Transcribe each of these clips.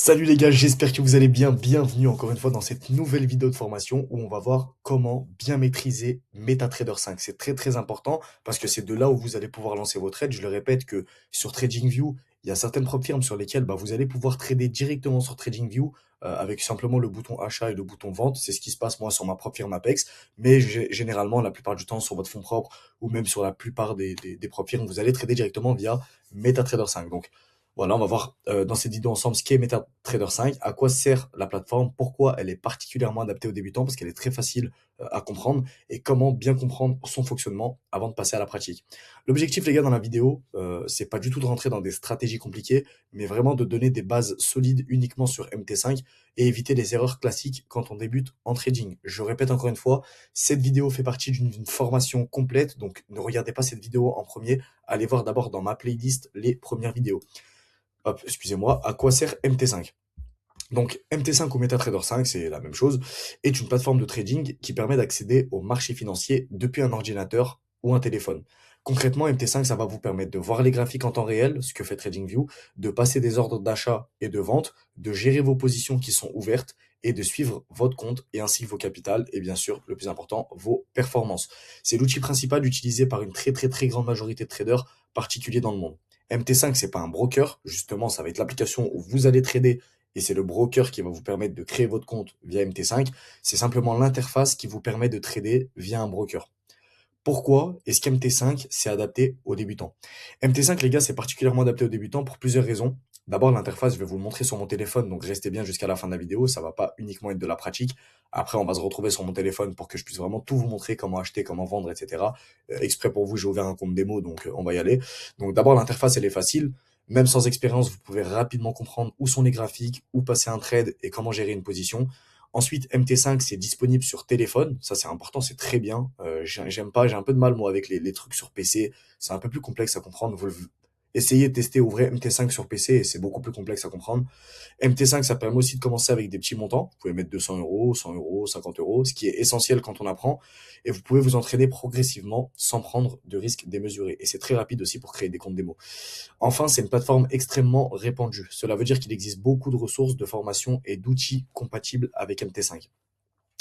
Salut les gars, j'espère que vous allez bien. Bienvenue encore une fois dans cette nouvelle vidéo de formation où on va voir comment bien maîtriser MetaTrader 5. C'est très très important parce que c'est de là où vous allez pouvoir lancer vos trades. Je le répète que sur TradingView, il y a certaines propres firmes sur lesquelles vous allez pouvoir trader directement sur TradingView avec simplement le bouton achat et le bouton vente. C'est ce qui se passe moi sur ma propre firme Apex. Mais généralement, la plupart du temps, sur votre fonds propre ou même sur la plupart des propres firmes, vous allez trader directement via MetaTrader 5. Donc voilà, on va voir dans cette vidéo ensemble ce qu'est MetaTrader 5, à quoi sert la plateforme, pourquoi elle est particulièrement adaptée aux débutants, parce qu'elle est très facile à comprendre, et comment bien comprendre son fonctionnement avant de passer à la pratique. L'objectif, les gars, dans la vidéo, c'est pas du tout de rentrer dans des stratégies compliquées, mais vraiment de donner des bases solides uniquement sur MT5 et éviter les erreurs classiques quand on débute en trading. Je répète encore une fois, cette vidéo fait partie d'une formation complète, donc ne regardez pas cette vidéo en premier, allez voir d'abord dans ma playlist les premières vidéos. Hop, excusez-moi, à quoi sert MT5? Donc MT5 ou MetaTrader 5, c'est la même chose, est une plateforme de trading qui permet d'accéder au marché financier depuis un ordinateur ou un téléphone. Concrètement, MT5, ça va vous permettre de voir les graphiques en temps réel, ce que fait TradingView, de passer des ordres d'achat et de vente, de gérer vos positions qui sont ouvertes et de suivre votre compte et ainsi vos capitales et bien sûr, le plus important, vos performances. C'est l'outil principal utilisé par une très très très grande majorité de traders particuliers dans le monde. MT5, c'est pas un broker, justement, ça va être l'application où vous allez trader et c'est le broker qui va vous permettre de créer votre compte via MT5. C'est simplement l'interface qui vous permet de trader via un broker. Pourquoi est-ce qu'MT5 c'est adapté aux débutants? MT5, les gars, c'est particulièrement adapté aux débutants pour plusieurs raisons. D'abord, l'interface, je vais vous le montrer sur mon téléphone, donc restez bien jusqu'à la fin de la vidéo, ça va pas uniquement être de la pratique. Après, on va se retrouver sur mon téléphone pour que je puisse vraiment tout vous montrer, comment acheter, comment vendre, etc. Exprès pour vous, j'ai ouvert un compte démo, donc on va y aller. Donc d'abord, l'interface, elle est facile. Même sans expérience, vous pouvez rapidement comprendre où sont les graphiques, où passer un trade et comment gérer une position. Ensuite, MT5, c'est disponible sur téléphone. Ça, c'est important, c'est très bien. J'aime pas, j'ai un peu de mal, moi, avec les trucs sur PC. C'est un peu plus complexe à comprendre. Essayez de tester, ouvrez MT5 sur PC et c'est beaucoup plus complexe à comprendre. MT5, ça permet aussi de commencer avec des petits montants. Vous pouvez mettre 200 euros, 100 euros, 50 euros, ce qui est essentiel quand on apprend. Et vous pouvez vous entraîner progressivement sans prendre de risques démesurés. Et c'est très rapide aussi pour créer des comptes démo. Enfin, c'est une plateforme extrêmement répandue. Cela veut dire qu'il existe beaucoup de ressources, de formations et d'outils compatibles avec MT5.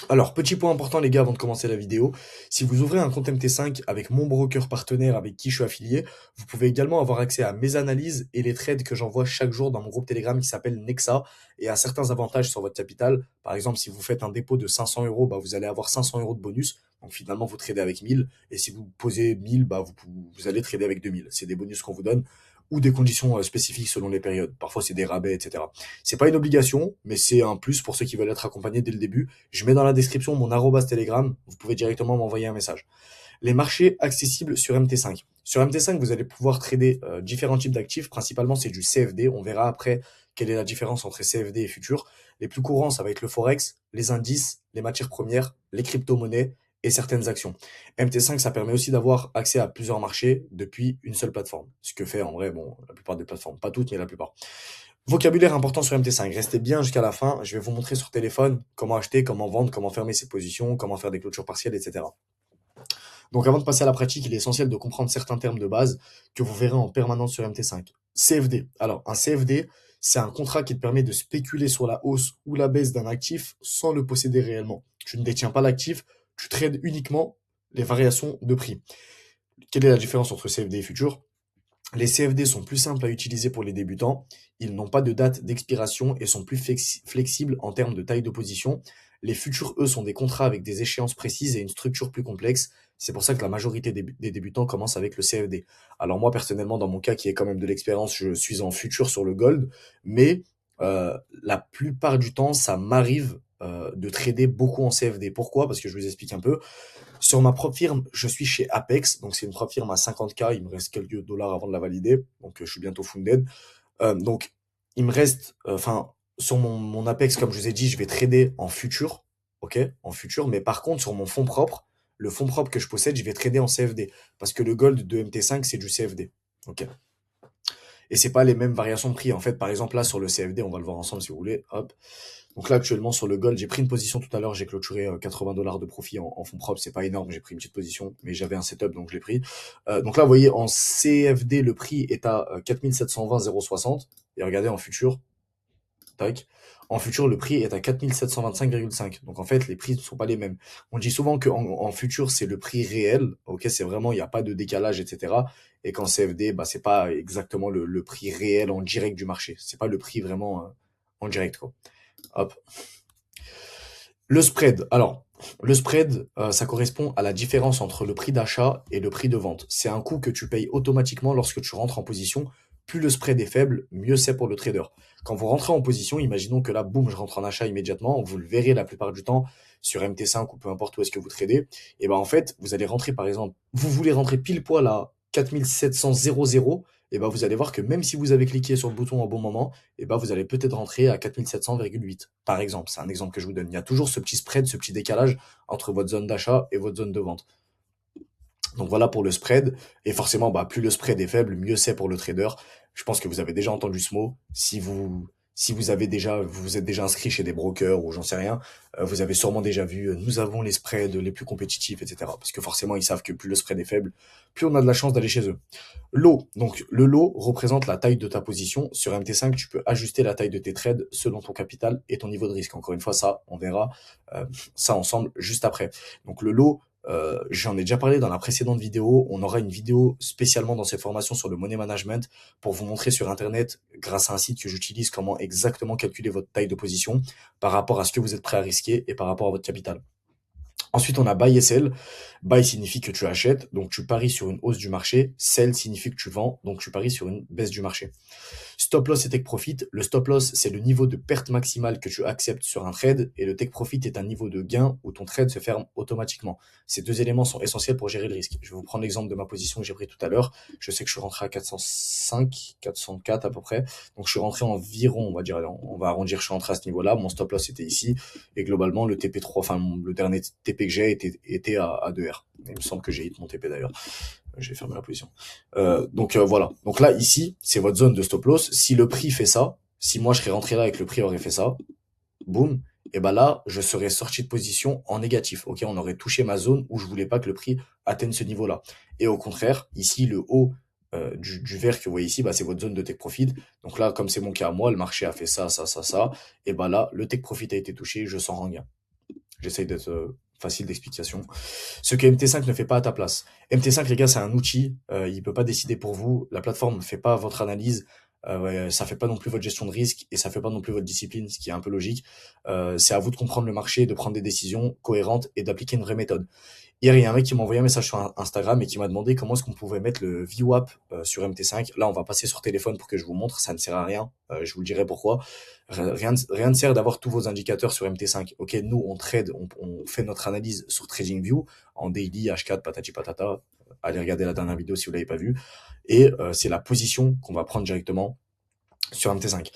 Alors, petit point important les gars avant de commencer la vidéo, si vous ouvrez un compte MT5 avec mon broker partenaire avec qui je suis affilié, vous pouvez également avoir accès à mes analyses et les trades que j'envoie chaque jour dans mon groupe Telegram qui s'appelle Nexa et à certains avantages sur votre capital. Par exemple, si vous faites un dépôt de 500 euros, vous allez avoir 500 euros de bonus. Donc finalement, vous tradez avec 1000 et si vous posez 1000, vous allez trader avec 2000. C'est des bonus qu'on vous donne ou des conditions spécifiques selon les périodes. Parfois, c'est des rabais, etc. C'est pas une obligation, mais c'est un plus pour ceux qui veulent être accompagnés dès le début. Je mets dans la description mon arrobas Telegram. Vous pouvez directement m'envoyer un message. Les marchés accessibles sur MT5. Sur MT5, vous allez pouvoir trader différents types d'actifs. Principalement, c'est du CFD. On verra après quelle est la différence entre CFD et futurs. Les plus courants, ça va être le Forex, les indices, les matières premières, les crypto-monnaies et certaines actions. MT5, ça permet aussi d'avoir accès à plusieurs marchés depuis une seule plateforme. Ce que fait en vrai, bon, la plupart des plateformes. Pas toutes, mais la plupart. Vocabulaire important sur MT5. Restez bien jusqu'à la fin. Je vais vous montrer sur téléphone comment acheter, comment vendre, comment fermer ses positions, comment faire des clôtures partielles, etc. Donc avant de passer à la pratique, il est essentiel de comprendre certains termes de base que vous verrez en permanence sur MT5. CFD. Alors un CFD, c'est un contrat qui te permet de spéculer sur la hausse ou la baisse d'un actif sans le posséder réellement. Tu ne détiens pas l'actif, tu trades uniquement les variations de prix. Quelle est la différence entre CFD et futur? Les CFD sont plus simples à utiliser pour les débutants, ils n'ont pas de date d'expiration et sont plus flexibles en termes de taille de position. Les futurs, eux, sont des contrats avec des échéances précises et une structure plus complexe. C'est pour ça que la majorité des débutants commencent avec le CFD. Alors moi, personnellement, dans mon cas, qui est quand même de l'expérience, je suis en futur sur le gold, mais la plupart du temps, ça m'arrive de trader beaucoup en CFD. Pourquoi? Parce que je vous explique un peu. Sur ma propre firme, je suis chez Apex, donc c'est une propre firme à 50K, il me reste quelques dollars avant de la valider, donc je suis bientôt funded. Donc il me reste, sur mon Apex, comme je vous ai dit, je vais trader en futur, ok, en futur, mais par contre sur mon fonds propre, le fonds propre que je possède, je vais trader en CFD, parce que le gold de MT5 c'est du CFD, ok. Et c'est pas les mêmes variations de prix. En fait, par exemple là sur le CFD, on va le voir ensemble si vous voulez, hop. Donc là, actuellement, sur le gold, j'ai pris une position tout à l'heure, j'ai clôturé 80 dollars de profit en fonds propres, c'est pas énorme, j'ai pris une petite position, mais j'avais un setup, donc je l'ai pris. Donc là, vous voyez, en CFD, le prix est à 4720,060, et regardez en futur, tac. En futur, le prix est à 4725,5. Donc en fait, les prix ne sont pas les mêmes. On dit souvent qu'en futur, c'est le prix réel. Ok, c'est vraiment, il n'y a pas de décalage, etc. Et qu'en CFD, bah, c'est pas exactement le prix réel en direct du marché. C'est pas le prix vraiment en direct, quoi. Hop. Le spread. Alors, le spread, ça correspond à la différence entre le prix d'achat et le prix de vente. C'est un coût que tu payes automatiquement lorsque tu rentres en position. Plus le spread est faible, mieux c'est pour le trader. Quand vous rentrez en position, imaginons que là, boum, je rentre en achat immédiatement. Vous le verrez la plupart du temps sur MT5 ou peu importe où est-ce que vous tradez. Et ben en fait, vous allez rentrer par exemple, vous voulez rentrer pile poil à 4700,00. Et ben vous allez voir que même si vous avez cliqué sur le bouton au bon moment, et ben vous allez peut-être rentrer à 4700,8. Par exemple, c'est un exemple que je vous donne. Il y a toujours ce petit spread, ce petit décalage entre votre zone d'achat et votre zone de vente. Donc voilà pour le spread. Et forcément, bah, plus le spread est faible, mieux c'est pour le trader. Je pense que vous avez déjà entendu ce mot. Si vous avez déjà, vous vous êtes déjà inscrit chez des brokers ou j'en sais rien, vous avez sûrement déjà vu, nous avons les spreads les plus compétitifs, etc. Parce que forcément, ils savent que plus le spread est faible, plus on a de la chance d'aller chez eux. Lot. Donc, le lot représente la taille de ta position. Sur MT5, tu peux ajuster la taille de tes trades selon ton capital et ton niveau de risque. Encore une fois, ça, on verra ça ensemble juste après. Donc, le lot, j'en ai déjà parlé dans la précédente vidéo. On aura une vidéo spécialement dans cette formation sur le money management pour vous montrer sur Internet, grâce à un site que j'utilise, comment exactement calculer votre taille de position par rapport à ce que vous êtes prêt à risquer et par rapport à votre capital. Ensuite, on a buy et sell. Buy signifie que tu achètes, donc tu paries sur une hausse du marché. Sell signifie que tu vends, donc tu paries sur une baisse du marché. Stop loss et take profit. Le stop loss, c'est le niveau de perte maximale que tu acceptes sur un trade et le take profit est un niveau de gain où ton trade se ferme automatiquement. Ces deux éléments sont essentiels pour gérer le risque. Je vais vous prendre l'exemple de ma position que j'ai pris tout à l'heure. Je sais que je suis rentré à 405, 404 à peu près. Donc je suis rentré environ, on va dire, on va arrondir, je suis rentré à ce niveau-là. Mon stop loss était ici et globalement le TP3, enfin le dernier TP que j'ai était à 2R. Il me semble que j'ai hit mon TP d'ailleurs. J'ai fermé la position. Voilà. Donc là, ici, c'est votre zone de stop loss. Si le prix fait ça, si moi je serais rentré là et que le prix aurait fait ça, boum, et ben là, je serais sorti de position en négatif. Ok, on aurait touché ma zone où je voulais pas que le prix atteigne ce niveau-là. Et au contraire, ici, le haut du vert que vous voyez ici, bah, c'est votre zone de take profit. Donc là, comme c'est mon cas à moi, le marché a fait ça, ça, ça, ça. Et ben là, le take profit a été touché, je sens rien. J'essaye d'être facile d'explication. Ce que MT5 ne fait pas à ta place. MT5, les gars, c'est un outil. Il peut pas décider pour vous. La plateforme ne fait pas votre analyse. Ouais, ça fait pas non plus votre gestion de risque et ça fait pas non plus votre discipline, ce qui est un peu logique. C'est à vous de comprendre le marché, de prendre des décisions cohérentes et d'appliquer une vraie méthode. Hier, il y a un mec qui m'a envoyé un message sur Instagram et qui m'a demandé comment est-ce qu'on pouvait mettre le VWAP sur MT5. Là, on va passer sur téléphone pour que je vous montre. Ça ne sert à rien. Je vous le dirai pourquoi. Rien ne sert d'avoir tous vos indicateurs sur MT5. Ok, nous, on trade, on fait notre analyse sur TradingView en daily, H4, patati patata. Allez regarder la dernière vidéo si vous l'avez pas vue. Et c'est la position qu'on va prendre directement sur MT5.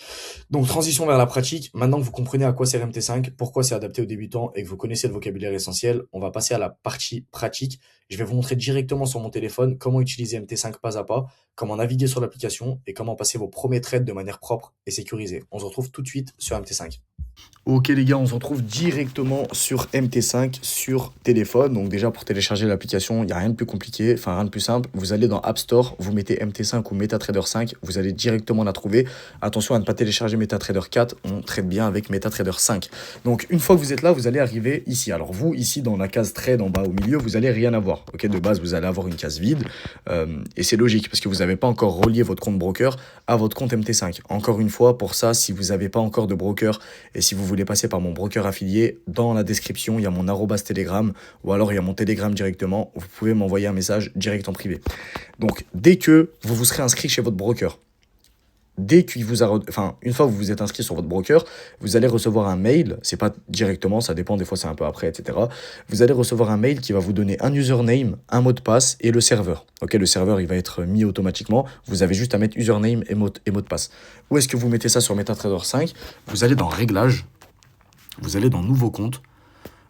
Donc, transition vers la pratique. Maintenant que vous comprenez à quoi sert MT5, pourquoi c'est adapté aux débutants et que vous connaissez le vocabulaire essentiel, on va passer à la partie pratique. Je vais vous montrer directement sur mon téléphone comment utiliser MT5 pas à pas, comment naviguer sur l'application et comment passer vos premiers trades de manière propre et sécurisée. On se retrouve tout de suite sur MT5. Ok les gars, on se retrouve directement sur MT5 sur téléphone. Donc déjà pour télécharger l'application, il n'y a rien de plus compliqué, enfin rien de plus simple. Vous allez dans App Store, vous mettez MT5 ou MetaTrader 5, vous allez directement la trouver. Attention à ne pas télécharger MetaTrader 4, on traite bien avec MetaTrader 5. Donc une fois que vous êtes là, vous allez arriver ici. Alors vous, ici dans la case trade en bas au milieu, vous allez rien avoir. Ok, de base, vous allez avoir une case vide. Et c'est logique parce que vous n'avez pas encore relié votre compte broker à votre compte MT5. Encore une fois, pour ça, si vous n'avez pas encore de broker et si vous voulez passer par mon broker affilié, dans la description, il y a mon arrobas Telegram ou alors il y a mon Telegram directement. Vous pouvez m'envoyer un message direct en privé. Donc, dès que vous vous serez inscrit chez votre broker, dès qu'il vous a, enfin, une fois que vous vous êtes inscrit sur votre broker, vous allez recevoir un mail. C'est pas directement, ça dépend, des fois c'est un peu après, etc. Vous allez recevoir un mail qui va vous donner un username, un mot de passe et le serveur. Ok, le serveur il va être mis automatiquement. Vous avez juste à mettre username et mot de passe. Où est-ce que vous mettez ça sur MetaTrader 5? Vous allez dans Réglages, vous allez dans Nouveau compte.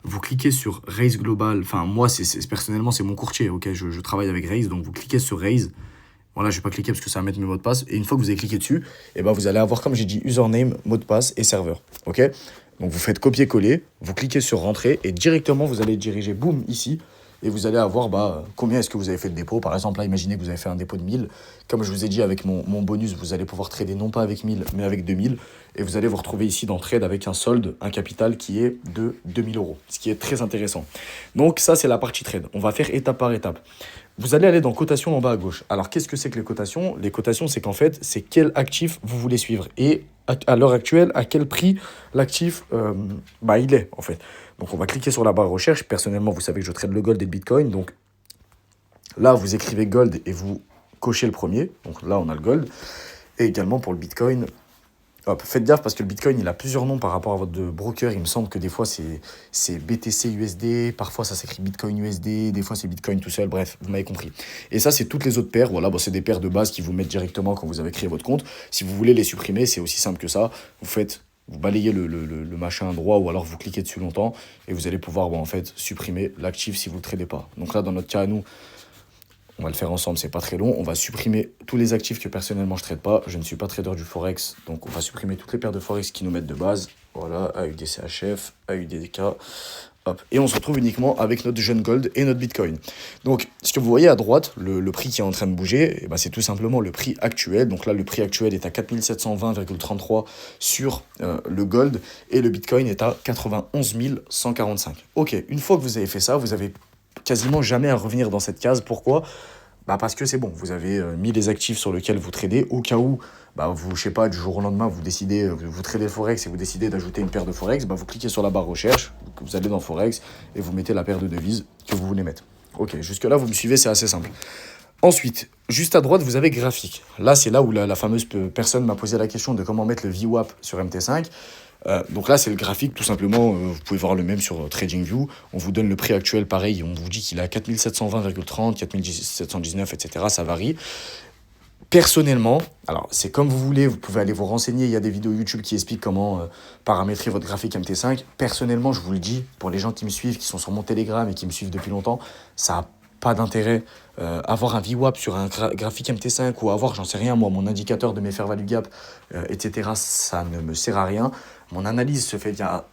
Vous cliquez sur Raise Global. Enfin, moi, personnellement, c'est mon courtier. Ok, je travaille avec Raise, donc vous cliquez sur Raise. Voilà, je ne vais pas cliquer parce que ça va mettre mes mots de passe. Et une fois que vous avez cliqué dessus, et ben vous allez avoir, comme j'ai dit, username, mot de passe et serveur. Ok. Donc vous faites copier-coller, vous cliquez sur rentrer et directement vous allez diriger, boum, ici. et vous allez avoir combien est-ce que vous avez fait de dépôt. Par exemple, là, imaginez que vous avez fait un dépôt de 1000. Comme je vous ai dit, avec mon bonus, vous allez pouvoir trader non pas avec 1000, mais avec 2000. Et vous allez vous retrouver ici dans trade avec un solde, un capital qui est de 2000 euros, ce qui est très intéressant. Donc ça, c'est la partie trade. On va faire étape par étape. Vous allez aller dans cotation en bas à gauche. Alors, qu'est-ce que c'est que les cotations? Les cotations, c'est qu'en fait, c'est quel actif vous voulez suivre. Et à l'heure actuelle, à quel prix l'actif il est, en fait. Donc, on va cliquer sur la barre recherche. Personnellement, vous savez que je trade le gold et le bitcoin. Donc, là, vous écrivez gold et vous cochez le premier. Donc, là, on a le gold. Et également pour le bitcoin. Hop, faites gaffe parce que le Bitcoin, il a plusieurs noms par rapport à votre broker. Il me semble que des fois, c'est BTC USD, parfois ça s'écrit Bitcoin USD, des fois c'est Bitcoin tout seul, bref, vous m'avez compris. Et ça, c'est toutes les autres paires. Voilà, c'est des paires de base qui vous mettent directement quand vous avez créé votre compte. Si vous voulez les supprimer, c'est aussi simple que ça. Vous balayez le machin droit ou alors vous cliquez dessus longtemps et vous allez pouvoir en fait supprimer l'actif si vous ne le tradez pas. Donc là, dans notre cas à nous, on va le faire ensemble, c'est pas très long. On va supprimer tous les actifs que personnellement je ne trade pas. Je ne suis pas trader du Forex, donc on va supprimer toutes les paires de Forex qui nous mettent de base. Voilà, AUD CHF, AUDK. Hop. Et on se retrouve uniquement avec notre jeune gold et notre bitcoin. Donc, ce que vous voyez à droite, le prix qui est en train de bouger, c'est tout simplement le prix actuel. Donc là, le prix actuel est à 4720,33 sur le gold et le bitcoin est à 91 145. Ok, une fois que vous avez fait ça, vous avez quasiment jamais à revenir dans cette case. Pourquoi? Parce que c'est bon, vous avez mis les actifs sur lesquels vous tradez, au cas où, vous, je sais pas, du jour au lendemain, vous décidez, vous tradez le Forex et vous décidez d'ajouter une paire de Forex, vous cliquez sur la barre recherche, vous allez dans Forex et vous mettez la paire de devises que vous voulez mettre. Ok, jusque-là, vous me suivez, c'est assez simple. Ensuite, juste à droite, vous avez graphique. Là, c'est là où la fameuse personne m'a posé la question de comment mettre le VWAP sur MT5. Donc là, c'est le graphique, tout simplement. Vous pouvez voir le même sur TradingView. On vous donne le prix actuel, pareil. On vous dit qu'il est à 4720,30, 4719, etc. Ça varie. Personnellement, alors c'est comme vous voulez, vous pouvez aller vous renseigner. Il y a des vidéos YouTube qui expliquent comment paramétrer votre graphique MT5. Personnellement, je vous le dis, pour les gens qui me suivent, qui sont sur mon Telegram et qui me suivent depuis longtemps, ça n'a pas d'intérêt. Avoir un VWAP sur un graphique MT5 ou avoir, j'en sais rien, moi, mon indicateur de mes fair value gap, etc., ça ne me sert à rien. Mon analyse se fait via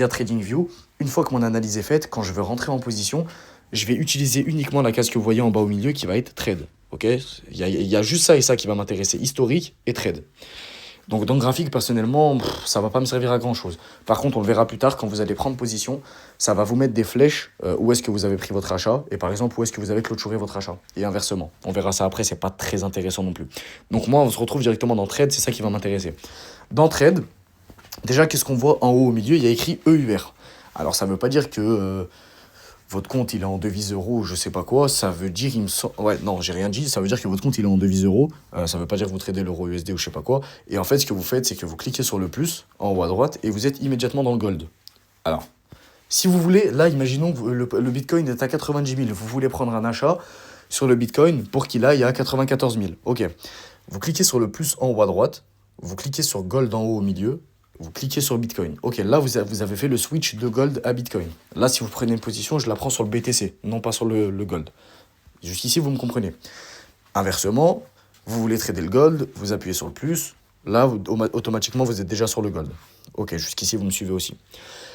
TradingView. Une fois que mon analyse est faite, quand je veux rentrer en position, je vais utiliser uniquement la case que vous voyez en bas au milieu qui va être trade. Okay, il y a juste ça et ça qui va m'intéresser, historique et trade. Donc dans le graphique, personnellement, ça va pas me servir à grand chose. Par contre, on le verra plus tard, quand vous allez prendre position, ça va vous mettre des flèches où est-ce que vous avez pris votre achat et par exemple où est-ce que vous avez clôturé votre achat. Et inversement. On verra ça après, c'est pas très intéressant non plus. Donc moi, on se retrouve directement dans trade, c'est ça qui va m'intéresser. Dans trade, déjà, qu'est-ce qu'on voit en haut au milieu? Il y a écrit EUR. Alors ça veut pas dire que votre compte il est en devise euro, je sais pas quoi, ça veut dire, ouais, non, j'ai rien dit, ça veut dire que votre compte il est en devise euro, ça veut pas dire que vous tradez l'euro USD ou je sais pas quoi, et en fait, ce que vous faites, c'est que vous cliquez sur le plus, en haut à droite, et vous êtes immédiatement dans le gold. Alors, si vous voulez, là, imaginons que le Bitcoin est à 90 000, vous voulez prendre un achat sur le Bitcoin pour qu'il aille à 94 000, ok. Vous cliquez sur le plus en haut à droite, vous cliquez sur gold en haut au milieu, vous cliquez sur Bitcoin. Ok, là, vous avez fait le switch de gold à Bitcoin. Là, si vous prenez une position, je la prends sur le BTC, non pas sur le gold. Jusqu'ici, vous me comprenez. Inversement, vous voulez trader le gold, vous appuyez sur le plus. Là, automatiquement, vous êtes déjà sur le gold. Ok, jusqu'ici, vous me suivez aussi.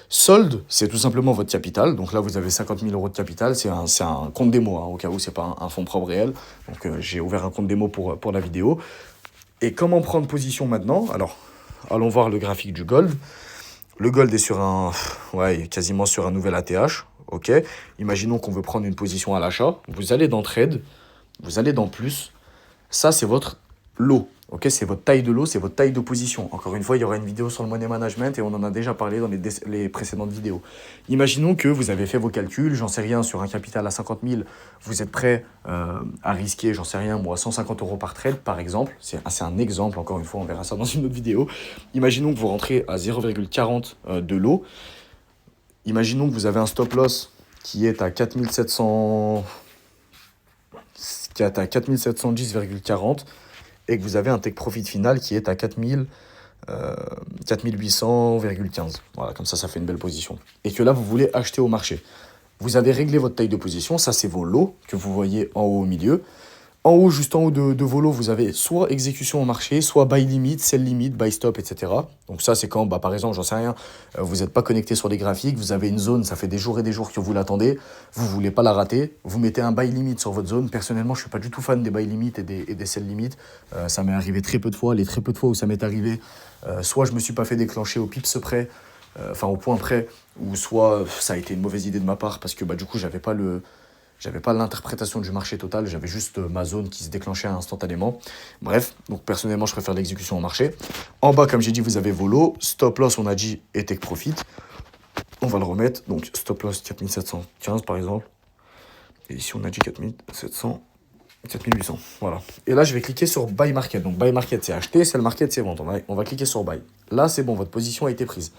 Solde, c'est tout simplement votre capital. Donc là, vous avez 50 000 euros de capital. C'est un compte démo, au cas où c'est pas un fonds propre réel. Donc, j'ai ouvert un compte démo pour la vidéo. Et comment prendre position maintenant? Alors, allons voir le graphique du gold. Le gold est sur quasiment sur un nouvel ATH. Ok. Imaginons qu'on veut prendre une position à l'achat. Vous allez dans trade, vous allez dans plus. Ça, c'est votre lot. Ok, c'est votre taille de lot, c'est votre taille de position. Encore une fois, il y aura une vidéo sur le money management et on en a déjà parlé dans les précédentes vidéos. Imaginons que vous avez fait vos calculs, j'en sais rien, sur un capital à 50 000, vous êtes prêt à risquer, j'en sais rien, moi, 150 euros par trade, par exemple. C'est un exemple, encore une fois, on verra ça dans une autre vidéo. Imaginons que vous rentrez à 0,40 de lot. Imaginons que vous avez un stop loss qui est à 4710,40 et que vous avez un take profit final qui est à 4800,15. Voilà, comme ça fait une belle position. Et que là, vous voulez acheter au marché. Vous avez réglé votre taille de position, ça c'est vos lots que vous voyez en haut au milieu. En haut, juste en haut de vos lots, vous avez soit exécution au marché, soit buy limit, sell limit, buy stop, etc. Donc ça, c'est quand, bah, par exemple, j'en sais rien, vous n'êtes pas connecté sur les graphiques, vous avez une zone, ça fait des jours et des jours que vous l'attendez, vous voulez pas la rater, vous mettez un buy limit sur votre zone. Personnellement, je suis pas du tout fan des buy limit et des sell limit. Ça m'est arrivé très peu de fois. Les très peu de fois où ça m'est arrivé, soit je me suis pas fait déclencher au pips près, enfin au point près, ou soit ça a été une mauvaise idée de ma part parce que bah, du coup, j'avais pas l'interprétation du marché total, j'avais juste ma zone qui se déclenchait instantanément. Bref, donc personnellement, je préfère l'exécution au marché. En bas, comme j'ai dit, vous avez vos lots. Stop loss, on a dit, et take profit. On va le remettre. Donc, stop loss 4715 par exemple. Et ici, on a dit 4700, 4800. Voilà. Et là, je vais cliquer sur buy market. Donc, buy market, c'est acheter, sell market, c'est vendre. On va cliquer sur buy. Là, c'est bon, votre position a été prise.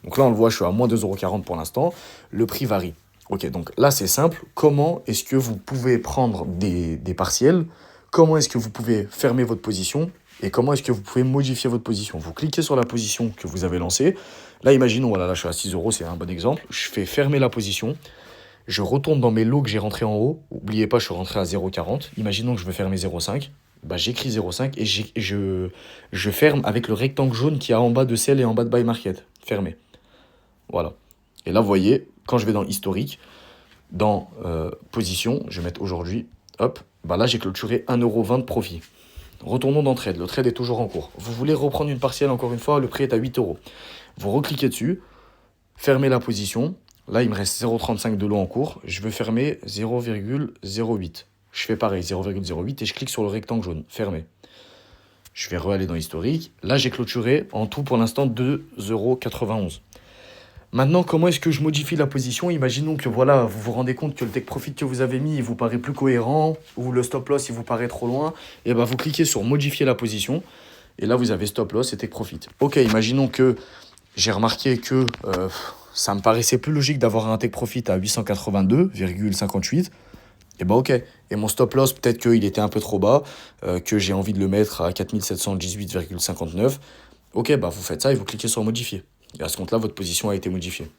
Donc là, on le voit, je suis à moins 2,40 € pour l'instant. Le prix varie. Ok, donc là, c'est simple. Comment est-ce que vous pouvez prendre des partiels? Comment est-ce que vous pouvez fermer votre position? Et comment est-ce que vous pouvez modifier votre position? Vous cliquez sur la position que vous avez lancée. Là, imaginons, voilà, là, je suis à 6 €, c'est un bon exemple. Je fais fermer la position. Je retourne dans mes lots que j'ai rentrés en haut. N'oubliez pas, je suis rentré à 0,40. Imaginons que je veux fermer 0,5. Bah, j'écris 0,5 et je ferme avec le rectangle jaune qui est en bas de sell et en bas de buy market. Fermé. Voilà. Et là, vous voyez, quand je vais dans historique, dans position, je vais mettre aujourd'hui, hop, bah là j'ai clôturé 1,20 € de profit. Retournons dans trade, le trade est toujours en cours. Vous voulez reprendre une partielle encore une fois, le prix est à 8 €. Vous recliquez dessus, fermez la position. Là, il me reste 0,35 de lot en cours. Je veux fermer 0,08. Je fais pareil, 0,08 et je clique sur le rectangle jaune, fermé. Je vais re-aller dans historique. Là, j'ai clôturé en tout pour l'instant 2,91 €. Maintenant, comment est-ce que je modifie la position? Imaginons que voilà, vous vous rendez compte que le take profit que vous avez mis, il vous paraît plus cohérent, ou le stop loss, il vous paraît trop loin, et ben vous cliquez sur modifier la position, et là vous avez stop loss et take profit. Ok, imaginons que j'ai remarqué que ça me paraissait plus logique d'avoir un take profit à 882,58, et ben ok. Et mon stop loss, peut-être qu'il était un peu trop bas, que j'ai envie de le mettre à 4718,59. Ok, bah vous faites ça et vous cliquez sur modifier. Et à ce compte-là, votre position a été modifiée.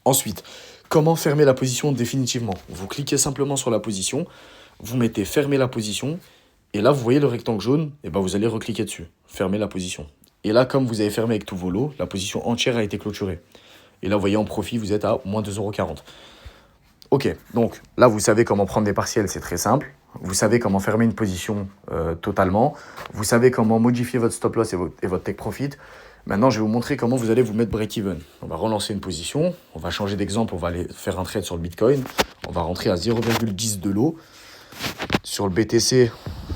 Ensuite, comment fermer la position définitivement? Vous cliquez simplement sur la position, vous mettez fermer la position, et là, vous voyez le rectangle jaune, et ben vous allez recliquer dessus, fermer la position. Et là, comme vous avez fermé avec tous vos lots, la position entière a été clôturée. Et là, vous voyez, en profit, vous êtes à moins 2,40 €. Ok, donc là, vous savez comment prendre des partiels, c'est très simple. Vous savez comment fermer une position totalement. Vous savez comment modifier votre stop loss et votre take profit. Maintenant, je vais vous montrer comment vous allez vous mettre break-even. On va relancer une position. On va changer d'exemple. On va aller faire un trade sur le Bitcoin. On va rentrer à 0,10 de l'eau. Sur le BTC,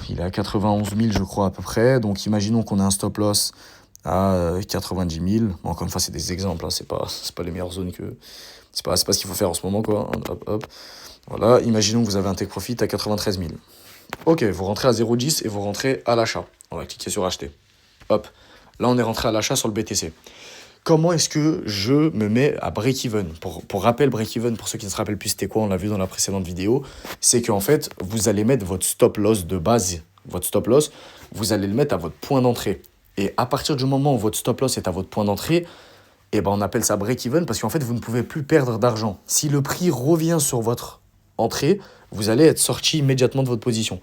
il est à 91 000, je crois, à peu près. Donc, imaginons qu'on a un stop loss à 90 000. Bon, encore une fois, c'est des exemples. Hein. C'est pas les meilleures zones que... C'est pas ce qu'il faut faire en ce moment, quoi. Hop, hop. Voilà, imaginons que vous avez un take profit à 93 000. Ok, vous rentrez à 0,10 et vous rentrez à l'achat. On va cliquer sur acheter. Hop. Là, on est rentré à l'achat sur le BTC. Comment est-ce que je me mets à break-even? Pour rappel, break-even, pour ceux qui ne se rappellent plus c'était quoi, on l'a vu dans la précédente vidéo, c'est qu'en fait, vous allez mettre votre stop loss de base, votre stop loss, vous allez le mettre à votre point d'entrée. Et à partir du moment où votre stop loss est à votre point d'entrée, eh ben on appelle ça break-even parce qu'en fait, vous ne pouvez plus perdre d'argent. Si le prix revient sur votre entrée, vous allez être sorti immédiatement de votre position.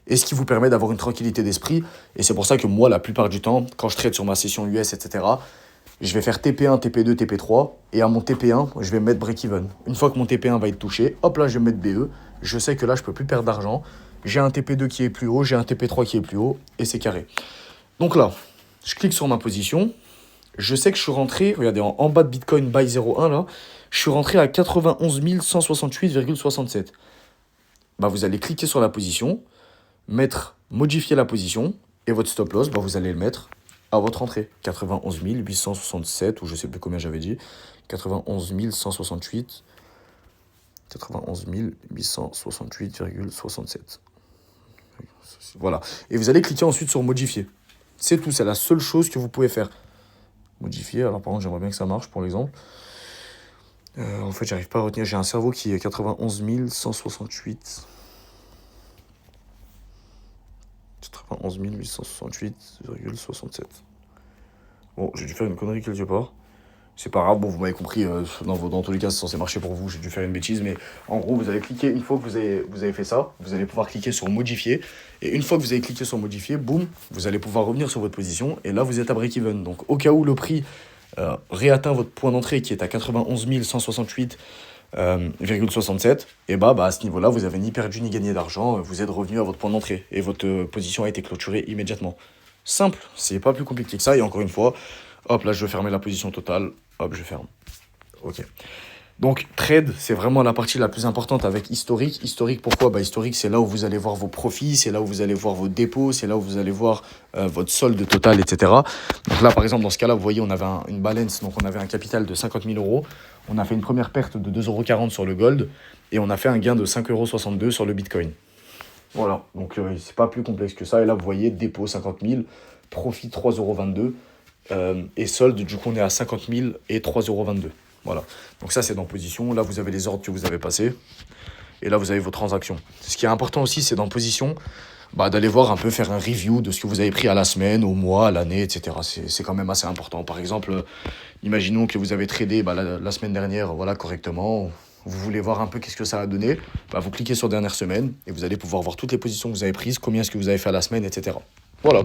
Et ce qui vous permet d'avoir une tranquillité d'esprit. Et c'est pour ça que moi, la plupart du temps, quand je trade sur ma session US, etc., je vais faire TP1, TP2, TP3. Et à mon TP1, je vais me mettre break-even. Une fois que mon TP1 va être touché, hop là, je vais mettre BE. Je sais que là, je ne peux plus perdre d'argent. J'ai un TP2 qui est plus haut, j'ai un TP3 qui est plus haut. Et c'est carré. Donc là, je clique sur ma position. Je sais que je suis rentré, regardez, en bas de Bitcoin Buy 01, là, je suis rentré à 91 168,67. Bah, vous allez cliquer sur la position, modifier la position, et votre stop loss, bah, vous allez le mettre à votre entrée. 91 867, ou je ne sais plus combien j'avais dit, 91 168, 91 868,67. Voilà. Et vous allez cliquer ensuite sur modifier. C'est tout, c'est la seule chose que vous pouvez faire. Modifier, alors par contre j'aimerais bien que ça marche pour l'exemple. En fait j'arrive pas à retenir, j'ai un cerveau qui est 91 168. 91 868,67. Bon, j'ai dû faire une connerie quelque part. C'est pas grave, bon, vous m'avez compris, dans tous les cas, c'est censé marcher pour vous, j'ai dû faire une bêtise, mais en gros, vous allez cliquer, une fois que vous avez fait ça, vous allez pouvoir cliquer sur modifier, et une fois que vous avez cliqué sur modifier, boum, vous allez pouvoir revenir sur votre position, et là, vous êtes à break-even. Donc, au cas où le prix réatteint votre point d'entrée qui est à 91 168,67, et bah, à ce niveau-là, vous avez ni perdu ni gagné d'argent, vous êtes revenu à votre point d'entrée, et votre position a été clôturée immédiatement. Simple, c'est pas plus compliqué que ça, et encore une fois, hop, là, je veux fermer la position totale, hop, je ferme. Ok. Donc, trade, c'est vraiment la partie la plus importante avec historique. Historique, pourquoi? Bah, historique, c'est là où vous allez voir vos profits, c'est là où vous allez voir vos dépôts, c'est là où vous allez voir votre solde total, etc. Donc là, par exemple, dans ce cas-là, vous voyez, on avait une balance, donc on avait un capital de 50 000 euros. On a fait une première perte de 2,40 € sur le gold et on a fait un gain de 5,62 € sur le bitcoin. Voilà, donc c'est pas plus complexe que ça. Et là, vous voyez, dépôt 50 000, profit 3,22 €. Et solde, du coup, on est à 50 000 et 3,22 €. Voilà. Donc ça, c'est dans position. Là, vous avez les ordres que vous avez passés. Et là, vous avez vos transactions. Ce qui est important aussi, c'est dans position, d'aller voir un peu, faire un review de ce que vous avez pris à la semaine, au mois, à l'année, etc. C'est quand même assez important. Par exemple, imaginons que vous avez tradé la semaine dernière, voilà, correctement. Vous voulez voir un peu qu'est-ce que ça a donné. Vous cliquez sur dernière semaine et vous allez pouvoir voir toutes les positions que vous avez prises, combien est-ce que vous avez fait à la semaine, etc. Voilà.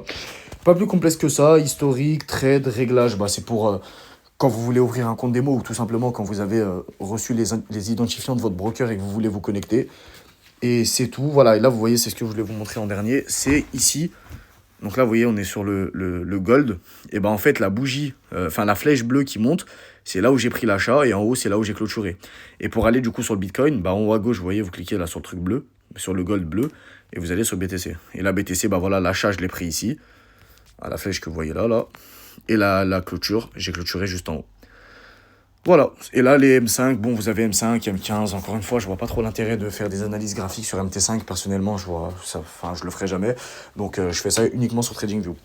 Pas plus complexe que ça. Historique, trade, réglage, c'est pour quand vous voulez ouvrir un compte démo ou tout simplement quand vous avez reçu les identifiants de votre broker et que vous voulez vous connecter. Et c'est tout. Voilà. Et là, vous voyez, c'est ce que je voulais vous montrer en dernier. C'est ici. Donc là, vous voyez, on est sur le gold. Et en fait, la bougie, la flèche bleue qui monte, c'est là où j'ai pris l'achat. Et en haut, c'est là où j'ai clôturé. Et pour aller du coup sur le Bitcoin, en haut à gauche, vous voyez, vous cliquez là sur le truc bleu, sur le gold bleu. Et vous allez sur BTC. Et là, BTC, voilà, l'achat, je l'ai pris ici. À la flèche que vous voyez là. Et la clôture, j'ai clôturé juste en haut. Voilà. Et là, les M5, vous avez M5, M15. Encore une fois, je vois pas trop l'intérêt de faire des analyses graphiques sur MT5. Personnellement, je le ferai jamais. Donc, je fais ça uniquement sur TradingView.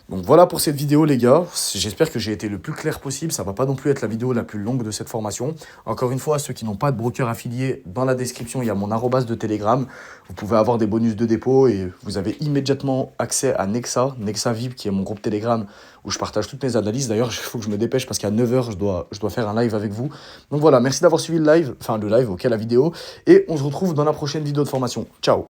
Donc voilà pour cette vidéo les gars, j'espère que j'ai été le plus clair possible, ça va pas non plus être la vidéo la plus longue de cette formation. Encore une fois, ceux qui n'ont pas de broker affilié, dans la description il y a mon arrobas de Telegram, vous pouvez avoir des bonus de dépôt et vous avez immédiatement accès à Nexa VIP qui est mon groupe Telegram où je partage toutes mes analyses. D'ailleurs il faut que je me dépêche parce qu'à 9 h je dois faire un live avec vous. Donc voilà, merci d'avoir suivi le live, la vidéo, et on se retrouve dans la prochaine vidéo de formation. Ciao.